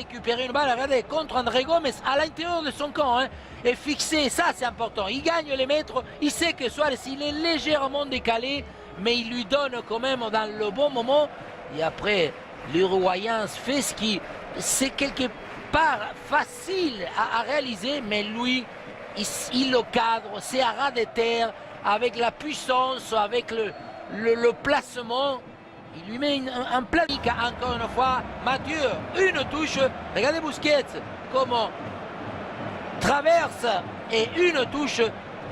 Récupérer une balle, regardez, contre André Gomes à l'intérieur de son camp, hein, et fixer, ça c'est important. Il gagne les mètres, il sait que Suarez il est légèrement décalé, mais il lui donne quand même dans le bon moment. Et après, l'Uruguayen fait ce qui, c'est quelque part facile à réaliser, mais lui, il le cadre, c'est à ras de terre, avec la puissance, avec le placement. Il lui met un plat. Encore une fois, Mathieu, une touche. Regardez Busquets, comment traverse et une touche.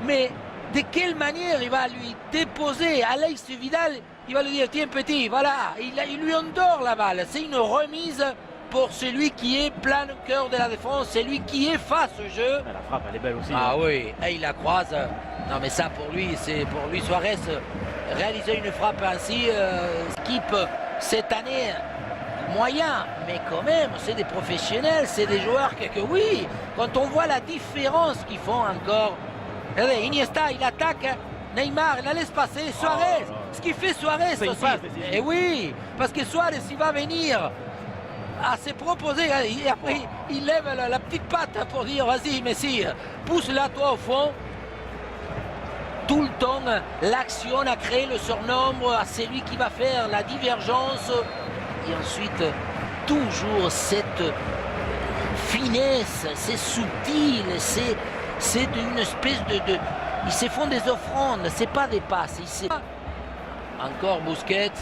Mais de quelle manière il va lui déposer Alex Vidal? Il va lui dire, tiens petit, voilà. Il lui endort la balle. C'est une remise pour celui qui est plein cœur de la défense. C'est lui qui est face au jeu. La frappe, elle est belle aussi. Ah oui, et il la croise. Non mais ça pour lui, c'est pour lui Suarez. Réaliser une frappe ainsi, équipe cette année moyen, mais quand même c'est des professionnels, c'est des joueurs que oui, quand on voit la différence qu'ils font encore. Regardez, Iniesta il attaque Neymar, il la laisse passer Suarez, ce qui fait Suarez aussi. Et oui, parce que Suarez il va venir à se proposer et après il lève la petite patte pour dire vas-y Messi, pousse-la toi au fond. Tout le temps, l'action a créé le surnombre à celui qui va faire la divergence. Et ensuite, toujours cette finesse, c'est subtil, c'est une espèce de... Ils se font des offrandes, c'est pas des passes. Encore Busquets,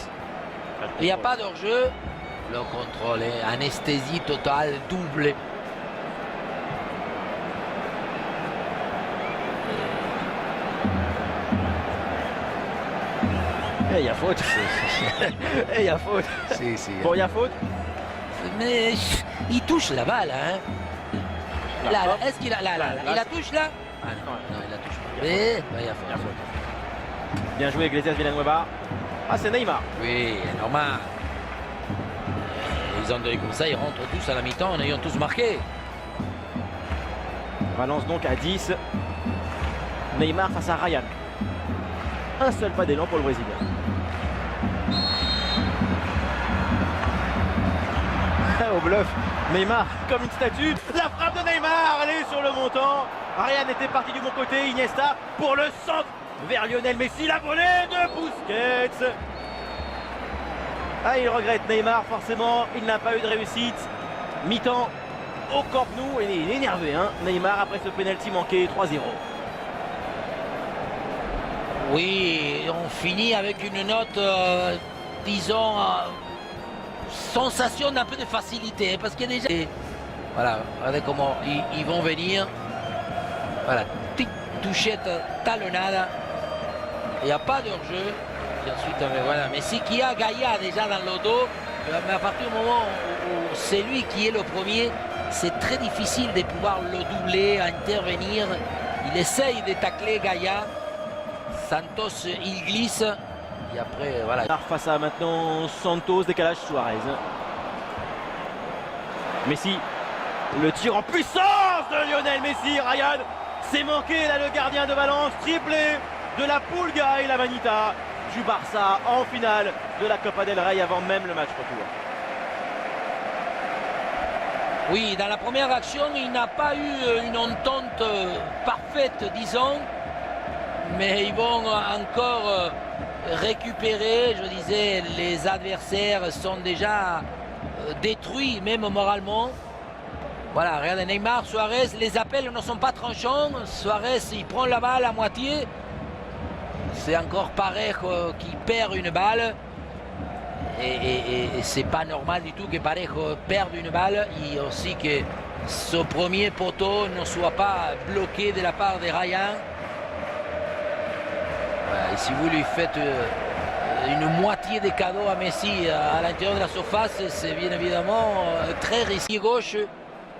il n'y a pas d'hors-jeu. Le contrôle est anesthésie totale, double. Il y a faute. Il y a faute. Si. Bon, il y a faute. Mais il touche la balle. Hein. Là, est-ce qu'il a là, il la touche là? Ah non, il la touche pas. Mais il y a faute. Bien joué, Iglesias Villanueva. Ah, c'est Neymar. Oui, normal. Ils ont donné comme ça, ils rentrent tous à la mi-temps en ayant tous marqué. Valence donc à 10. Neymar face à Ryan. Un seul pas d'élan pour le Brésilien. Au bluff, Neymar comme une statue. La frappe de Neymar, elle est sur le montant. Ryan était parti du bon côté. Iniesta pour le centre vers Lionel Messi. La volée de Busquets. Ah, il regrette Neymar, forcément. Il n'a pas eu de réussite. Mi-temps au Camp Nou. Il est énervé, hein, Neymar, après ce penalty manqué 3-0. Oui, on finit avec une note, disons, sensation d'un peu de facilité. Parce qu'il y a déjà... Voilà, regardez comment ils vont venir. Voilà, petite touchette, talonnade. Il n'y a pas d'hors-jeu. Et ensuite, voilà, Messi qui a Gaïa déjà dans le dos. Mais à partir du moment où c'est lui qui est le premier, c'est très difficile de pouvoir le doubler, intervenir. Il essaye de tacler Gaïa. Santos, il glisse. Et après, voilà. Face à maintenant Santos, décalage Suarez. Messi, le tir en puissance de Lionel Messi. Ryan, c'est manqué là le gardien de Valence. Triplé de la Pulga et la Manita du Barça en finale de la Copa del Rey avant même le match retour. Oui, dans la première action, il n'a pas eu une entente parfaite, disons. Mais ils vont encore récupérer. Je disais, les adversaires sont déjà détruits, même moralement. Voilà, regardez, Neymar, Suarez, les appels ne sont pas tranchants. Suarez, il prend la balle à moitié. C'est encore Parejo qui perd une balle. Et c'est pas normal du tout que Parejo perde une balle. Et aussi que ce premier poteau ne soit pas bloqué de la part de Ryan. Et si vous lui faites une moitié des cadeaux à Messi à l'intérieur de la surface, c'est bien évidemment très risqué. Gauche,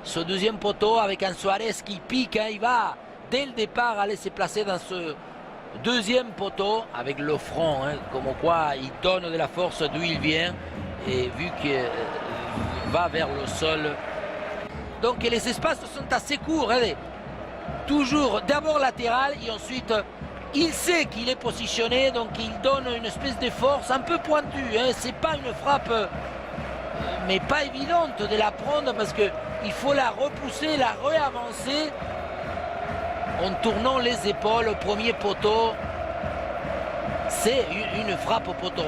ce deuxième poteau avec un Suarez qui pique, hein, il va dès le départ aller se placer dans ce deuxième poteau avec le front, hein, comme quoi il donne de la force d'où il vient et vu qu'il va vers le sol. Donc les espaces sont assez courts, regardez. Toujours d'abord latéral et ensuite il sait qu'il est positionné, donc il donne une espèce de force un peu pointue. Hein. C'est pas une frappe mais pas évidente de la prendre parce qu'il faut la repousser, la réavancer en tournant les épaules au premier poteau. C'est une frappe au poteau.